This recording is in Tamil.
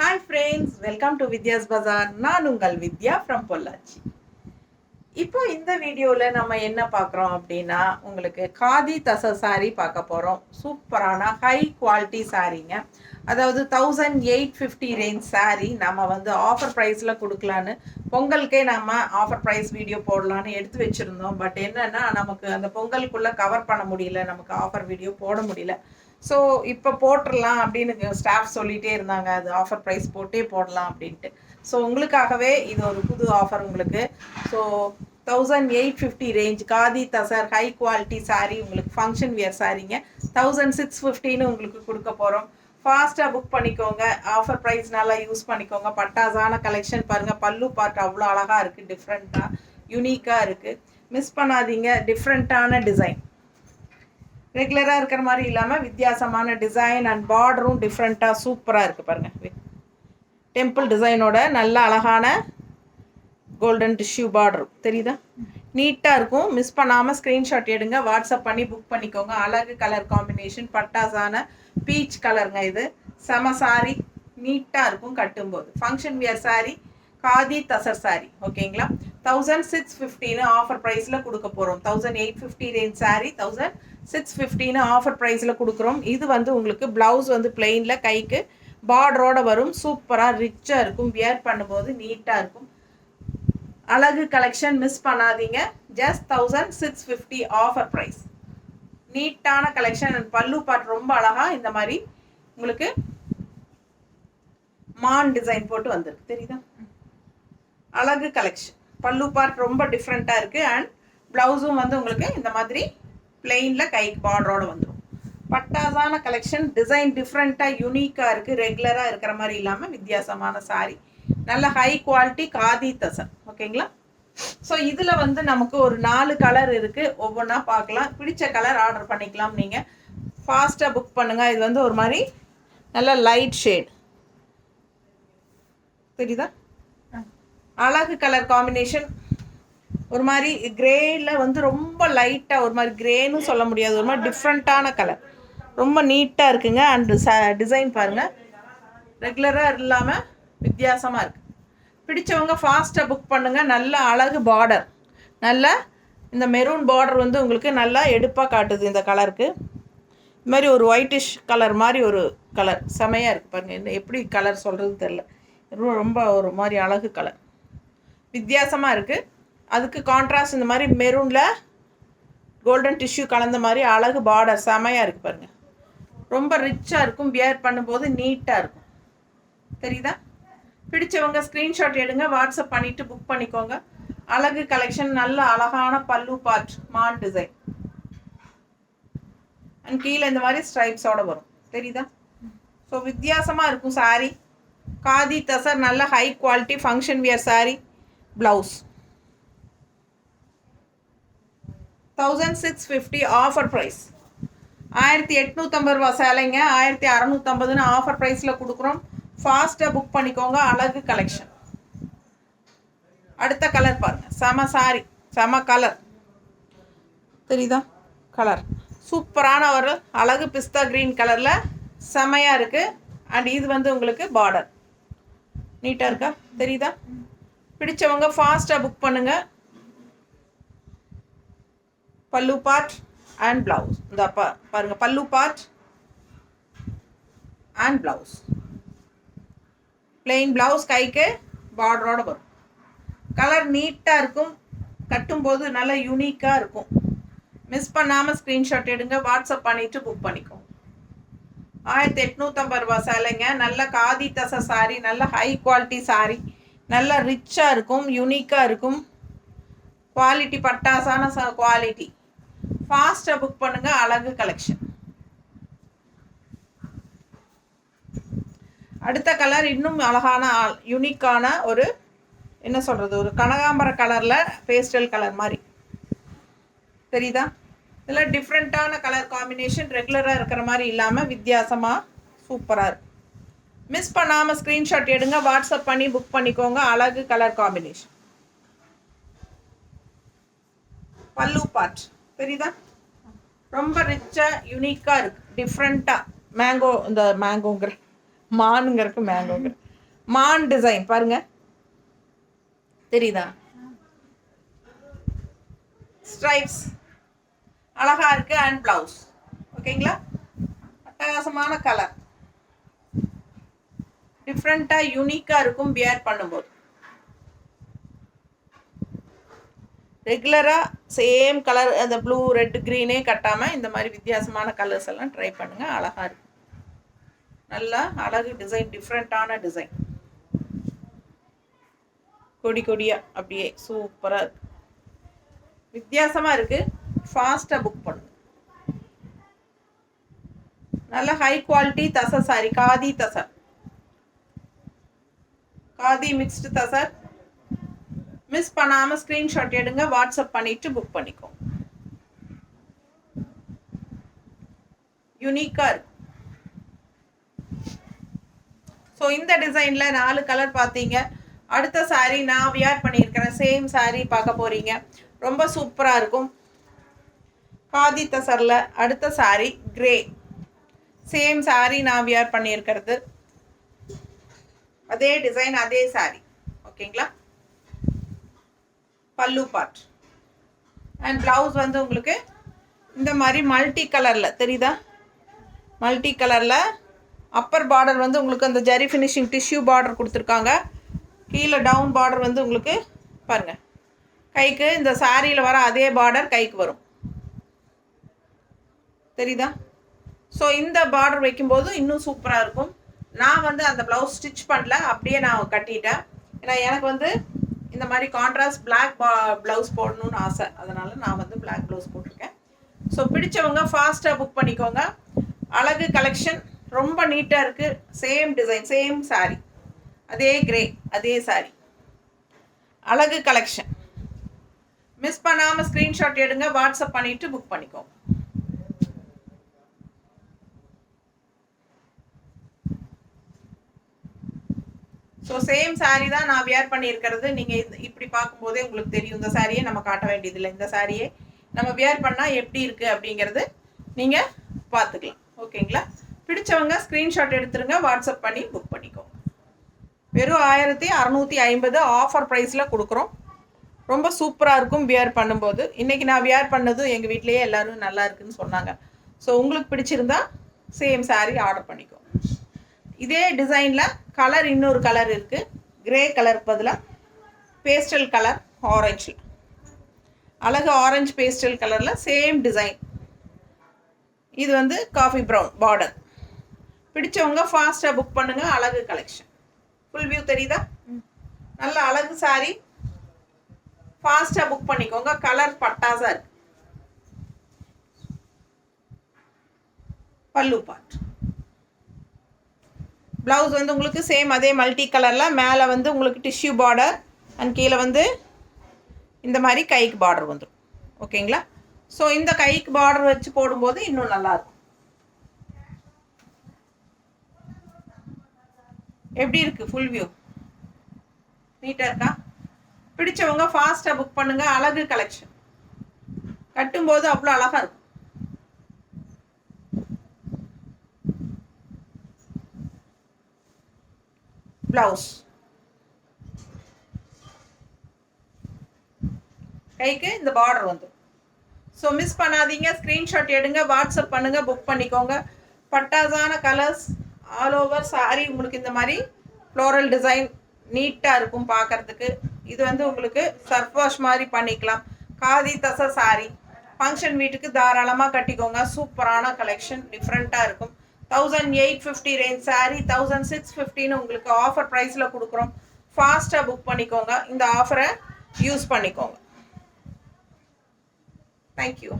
Hi friends, welcome to Vidya's Bazaar. நான் உங்கள் வித்யா from பொள்ளாச்சி. இப்போ இந்த வீடியோவில் நம்ம என்ன பார்க்குறோம் அப்படின்னா உங்களுக்கு காதி தச சாரீ பார்க்க போகிறோம். சூப்பரான ஹை குவாலிட்டி சாரீங்க. அதாவது 1850 ரேஞ்ச் சாரீ நம்ம வந்து ஆஃபர் ப்ரைஸில் கொடுக்கலான்னு பொங்கலுக்கே நம்ம ஆஃபர் ப்ரைஸ் வீடியோ போடலான்னு எடுத்து வச்சுருந்தோம். பட் என்னென்னா நமக்கு அந்த பொங்கலுக்குள்ளே கவர் பண்ண முடியல, நமக்கு ஆஃபர் வீடியோ போட முடியல. ஸோ இப்போ போட்டுடலாம் அப்படின்னு ஸ்டாஃப் சொல்லிகிட்டே இருந்தாங்க, அது ஆஃபர் ப்ரைஸ் போட்டே போடலாம் அப்படின்ட்டு. ஸோ உங்களுக்காகவே இது ஒரு புது ஆஃபர் உங்களுக்கு. So 1850 range khadi tussar high quality sari உங்களுக்கு ஃபங்க்ஷன் வியர் சாரீங்க 1650ன்னு உங்களுக்கு கொடுக்க போகிறோம். ஃபாஸ்ட்டாக புக் பண்ணிக்கோங்க. ஆஃபர் ப்ரைஸ் நல்லா யூஸ் பண்ணிக்கோங்க. பட்டாசான கலெக்ஷன் பாருங்கள். பல்லு பார்ட் அவ்வளோ அழகாக இருக்குது, டிஃப்ரெண்ட்டாக யூனிக்காக இருக்குது. மிஸ் பண்ணாதீங்க. டிஃப்ரெண்ட்டான டிசைன், ரெகுலராக இருக்கிற மாதிரி இல்லாமல் வித்தியாசமான டிசைன் அண்ட் பார்டரும் டிஃப்ரெண்ட்டாக சூப்பராக இருக்குது பாருங்கள். டெம்பிள் டிசைனோட நல்ல அழகான கோல்டன் டிஷ்யூ பார்டர் தெரியுதா, நீட்டாக இருக்கும். மிஸ் பண்ணாமல் ஸ்க்ரீன்ஷாட் எடுங்க, வாட்ஸ்அப் பண்ணி புக் பண்ணிக்கோங்க. அழகு கலர் காம்பினேஷன், பட்டாசான பீச் கலருங்க. இது செம சாரி, நீட்டாக இருக்கும் கட்டும்போது. Function wear sari, khadi tussar sari. ஓகேங்களா, 1650ன்னு ஆஃபர் ப்ரைஸில் கொடுக்க போகிறோம். 1850 ரேஞ்ச் சாரீ 1650ன்னு ஆஃபர் ப்ரைஸில் கொடுக்குறோம். இது வந்து உங்களுக்கு ப்ளவுஸ் வந்து பிளெயினில் கைக்கு பார்டரோடு வரும். சூப்பராக ரிச்சாக இருக்கும். வியர் பண்ணும்போது நீட்டாக இருக்கும். அழகு கலெக்ஷன், மிஸ் பண்ணாதீங்க. Just 1650 offer price. நீட்டான கலெக்ஷன். பல்லு பார்ட் ரொம்ப அழகாக இந்த மாதிரி உங்களுக்கு மான் டிசைன் போட்டு வந்திருக்கு, தெரியுதா. அழகு கலெக்ஷன். பல்லு பார்ட் ரொம்ப டிஃப்ரெண்ட்டாக இருக்குது. அண்ட் ப்ளவுஸும் வந்து உங்களுக்கு இந்த மாதிரி பிளெயினில் கைக்கு பார்டரோடு வந்துடும். பட்டாசான கலெக்ஷன். டிசைன் டிஃப்ரெண்ட்டாக யூனிக்காக இருக்குது. ரெகுலராக இருக்கிற மாதிரி இல்லாமல் வித்தியாசமான சாரீ. நல்ல ஹை குவாலிட்டி காதி தசன். ஓகேங்களா. ஸோ இதில் வந்து நமக்கு ஒரு 4 கலர் இருக்குது. ஒவ்வொன்றா பார்க்கலாம். பிடிச்ச கலர் ஆர்டர் பண்ணிக்கலாம். நீங்கள் ஃபாஸ்ட்டாக புக் பண்ணுங்கள். இது வந்து ஒரு மாதிரி நல்ல லைட் ஷேட் தெரியுதா, அழகு கலர் காம்பினேஷன். ஒரு மாதிரி கிரேயில் வந்து ரொம்ப லைட்டாக ஒரு மாதிரி கிரேன்னு சொல்ல முடியாது, ஒரு மாதிரி டிஃப்ரெண்ட்டான கலர். ரொம்ப நீட்டாக இருக்குங்க. அண்டு டிசைன் பாருங்கள், ரெகுலராக இல்லாமல் வித்தியாசமாக இருக்குது. பிடிச்சவங்க ஃபாஸ்ட்டாக புக் பண்ணுங்கள். நல்ல அழகு பார்டர், நல்ல இந்த மெரூன் பார்டர் வந்து உங்களுக்கு நல்லா எடுப்பாக காட்டுது. இந்த கலருக்கு இது மாதிரி ஒரு ஒயிட்டிஷ் கலர் மாதிரி ஒரு கலர் செமையாக இருக்குது பாருங்கள். என்ன எப்படி கலர் சொல்கிறதுன்னு தெரில, ரொம்ப ஒரு மாதிரி அழகு கலர், வித்தியாசமாக இருக்குது. அதுக்கு கான்ட்ராஸ்ட் இந்த மாதிரி மெரூனில் கோல்டன் டிஷ்யூ கலந்த மாதிரி அழகு பார்டர் செமையாக இருக்குது பாருங்கள். ரொம்ப ரிச்சாக இருக்கும். வியர் பண்ணும்போது நீட்டாக இருக்கும், தெரியுதா. பிடிச்சவங்க ஸ்க்ரீன்ஷாட் எடுங்க, வாட்ஸ்அப் பண்ணிவிட்டு புக் பண்ணிக்கோங்க. அழகு கலெக்ஷன். நல்ல அழகான பல்லு பார்ட் மான் டிசைன் அண்ட் கீழே இந்த மாதிரி ஸ்ட்ரைப்ஸோடு வரும், தெரியுதா. ஸோ வித்தியாசமாக இருக்கும் சாரீ. காதி தசர் நல்ல high quality function wear sari. Blouse 1650 offer price. 1850 ரூபா சேலைங்க 1650ன்னு ஆஃபர் ப்ரைஸில் கொடுக்குறோம். ஃபாஸ்ட்டாக புக் பண்ணிக்கோங்க. அழகு கலெக்ஷன். அடுத்த கலர் பாருங்கள். செம சாரி, செம கலர் தெரியுதா. கலர் சூப்பரான ஒரு அழகு பிஸ்தா க்ரீன் கலரில் செமையாக இருக்குது. அண்ட் இது வந்து உங்களுக்கு பார்டர் நீட்டாக இருக்கா, தெரியுதா. பிடிச்சவங்க ஃபாஸ்ட்டாக புக் பண்ணுங்கள். பல்லு பார்ட் அண்ட் ப்ளவுஸ். இந்த பாருங்கள், பல்லு part and blouse. Plain blouse கைக்கு பார்டரோடு வரும். கலர் நீட்டாக இருக்கும். கட்டும்போது நல்லா யூனிக்காக இருக்கும். மிஸ் பண்ணாமல் ஸ்க்ரீன்ஷாட் எடுங்க, வாட்ஸ்அப் பண்ணிவிட்டு புக் பண்ணிக்கோங்க. 1850 ரூபா சேலைங்க. நல்ல காதி தச சாரீ, நல்ல ஹை குவாலிட்டி சாரீ, நல்ல ரிச்சாக இருக்கும், யூனிக்காக இருக்கும். குவாலிட்டி பட்டாசான குவாலிட்டி. ஃபாஸ்ட்டாக புக் பண்ணுங்கள். அழகு கலெக்ஷன். அடுத்த கலர் இன்னும் அழகான யூனிக்கான ஒரு என்ன சொல்கிறது, ஒரு கனகாம்பர கலரில் பேஸ்டல் கலர் மாதிரி தெரியுதா. இதில் டிஃப்ரெண்ட்டான கலர் காம்பினேஷன். ரெகுலராக இருக்கிற மாதிரி இல்லாமல் வித்தியாசமாக சூப்பராக இருக்குது. மிஸ் பண்ணாமல் ஸ்க்ரீன்ஷாட் எடுங்க, வாட்ஸ்அப் பண்ணி புக் பண்ணிக்கோங்க. அழகு கலர் காம்பினேஷன். பல்லு பார்ட் தெரியுதா, ரொம்ப ரிச்சாக யூனிக்காக இருக்குது, டிஃப்ரெண்ட்டாக. மேங்கோ, இந்த மேங்கோங்கிற மானுங்கிறதுக்கு மேங்கோங்கிற மான் டிசைன் பாருங்க, தெரியுதா? ஸ்ட்ரைப்ஸ் அழகா இருக்கு. அண்ட் பிளவுஸ் ஓகேங்களா, அட்டகாசமான கலர், டிஃப்ரெண்டா யூனிக்கா இருக்கும் வியர் பண்ணும்போது. ரெகுலரா சேம் கலர் அந்த ப்ளூ ரெட் க்ரீனே கட்டாமல் இந்த மாதிரி வித்தியாசமான கலர்ஸ் எல்லாம் ட்ரை பண்ணுங்கள். அழகாக இருக்கும். நல்லா அழகு டிசைன், டிஃப்ரெண்ட்டான டிசைன், கொடி கொடியாக அப்படியே சூப்பராக இருக்கு, வித்தியாசமாக இருக்குது. ஃபாஸ்ட்டாக புக் பண்ணுங்க. நல்ல ஹை குவாலிட்டி தசை சாரி, காதி தசை, காதி மிக்ஸ்டு தசை. மிஸ் பண்ணாமல் ஸ்க்ரீன்ஷாட் எடுங்க, வாட்ஸ்அப் பண்ணிவிட்டு புக் பண்ணிக்கோ. யூனிக்காக இருக்கு. ஸோ இந்த டிசைனில் 4 கலர் பார்த்தீங்க. அடுத்த சாரீ நான் வியர் பண்ணியிருக்கிறேன். சேம் சாரீ பார்க்க போகிறீங்க. ரொம்ப சூப்பராக இருக்கும். காதி தசரில் அடுத்த சாரீ கிரே. சேம் சாரீ நான் வியர் பண்ணியிருக்கிறது. அதே டிசைன், அதே சாரீ. ஓகேங்களா, பல்லு பார்ட் அண்ட் ப்ளவுஸ் வந்து உங்களுக்கு இந்த மாதிரி மல்டி கலரில் தெரியுதா, மல்டி கலரில். அப்பர் பார்டர் வந்து உங்களுக்கு அந்த ஜரி ஃபினிஷிங் டிஷ்யூ பார்டர் கொடுத்துருக்காங்க. கீழே டவுன் பார்டர் வந்து உங்களுக்கு பாருங்கள், கைக்கு இந்த சாரியில் வர அதே பார்டர் கைக்கு வரும், தெரியுதா? ஸோ இந்த பார்டர் வைக்கும்போது இன்னும் சூப்பராக இருக்கும். நான் வந்து அந்த ப்ளவுஸ் ஸ்டிச் பண்ணல, அப்படியே நான் கட்டிட்டேன். ஏன்னா எனக்கு வந்து இந்த மாதிரி கான்ட்ராஸ்ட் பிளாக் ப்ளவுஸ் போடணும்னு ஆசை, அதனால் நான் வந்து பிளாக் ப்ளவுஸ் போட்டிருக்கேன். ஸோ பிடிச்சவங்க ஃபாஸ்ட்டாக புக் பண்ணிக்கோங்க. அழகு கலெக்ஷன், ரொம்ப நீட்டாக இருக்குது. சேம் டிசைன், சேம் சாரீ, அதே கிரே, அதே சாரீ. அழகு கலெக்ஷன். மிஸ் பண்ணாமல் ஸ்க்ரீன்ஷாட் எடுங்க, வாட்ஸ்அப் பண்ணிவிட்டு புக் பண்ணிக்கோங்க. ஸோ சேம் சாரீ தான் நான் வியர் பண்ணியிருக்கிறது. நீங்கள் இப்படி பார்க்கும்போதே உங்களுக்கு தெரியும். இந்த சாரியை நம்ம காட்ட வேண்டியதில்லை. இந்த சாரியை நம்ம வியர் பண்ணால் எப்படி இருக்குது அப்படிங்கிறது நீங்கள் பார்த்துக்கலாம். ஓகேங்களா, பிடிச்சவங்க ஸ்க்ரீன்ஷாட் எடுத்துருங்க, வாட்ஸ்அப் பண்ணி புக் பண்ணிக்கோங்க. வெறும் 1650 ஆஃபர் ப்ரைஸில் கொடுக்குறோம். ரொம்ப சூப்பராக இருக்கும் வியர் பண்ணும்போது. இன்றைக்கி நான் வியர் பண்ணதும் எங்கள் வீட்லேயே எல்லோரும் நல்லா இருக்குன்னு சொன்னாங்க. ஸோ உங்களுக்கு பிடிச்சிருந்தா சேம் சாரீ ஆர்டர் பண்ணிக்கோங்க. இதே டிசைனில் கலர் இன்னொரு கலர் இருக்குது. கிரே கலர் பதிலாக பேஸ்டல் கலர், ஆரஞ்சு, அழகு ஆரஞ்சு பேஸ்டல் கலரில் சேம் டிசைன். இது வந்து காஃபி ப்ரௌன் பார்டர். பிடிச்சவங்க ஃபாஸ்ட்டாக புக் பண்ணுங்கள். அழகு கலெக்ஷன், ஃபுல் வியூ தெரியுதா? நல்ல அழகு சாரீ, ஃபாஸ்ட்டாக புக் பண்ணிக்கோங்க. கலர் பட்டாசாக இருக்கு. பல்லு பார்ட், ப்ளவுஸ் வந்து உங்களுக்கு சேம் அதே மல்டி கலரில். மேலே வந்து உங்களுக்கு டிஷ்யூ பார்டர் அண்ட் கீழே வந்து இந்த மாதிரி கைக்கு பார்டர் வந்துடும். ஓகேங்களா, ஸோ இந்த கைக்கு பார்டர் வச்சு போடும்போது இன்னும் நல்லாயிருக்கும். எப்படி இருக்குது ஃபுல் வியூ? நீட்டாக இருக்கா? பிடிச்சவங்க ஃபாஸ்ட்டாக புக் பண்ணுங்கள். அழகு கலெக்ஷன், கட்டும்போது அவ்வளோ அழகாக இருக்கும். ப்ளவுஸ் கைக்கு இந்த பார்டர் வந்துடும். ஸோ மிஸ் பண்ணாதீங்க, ஸ்க்ரீன்ஷாட் எடுங்க, வாட்ஸ்அப் பண்ணுங்கள், புக் பண்ணிக்கோங்க. பட்டாசான கலர்ஸ் ஆல் ஓவர் சாரி. உங்களுக்கு இந்த மாதிரி ஃப்ளோரல் டிசைன் நீட்டாக இருக்கும் பார்க்குறதுக்கு. இது வந்து உங்களுக்கு சர்ஃப் வாஷ் மாதிரி பண்ணிக்கலாம். காதி தசை சாரி, ஃபங்க்ஷன் வீட்டுக்கு தாராளமாக கட்டிக்கோங்க. சூப்பரான கலெக்ஷன், டிஃப்ரெண்ட்டாக இருக்கும். 1850 ரேஞ்ச் சாரீ 1650 உங்களுக்கு ஆஃபர் ப்ரைஸில் கொடுக்குறோம். ஃபாஸ்ட்டாக புக் பண்ணிக்கோங்க. இந்த ஆஃபரை யூஸ் பண்ணிக்கோங்க. தேங்க்யூ.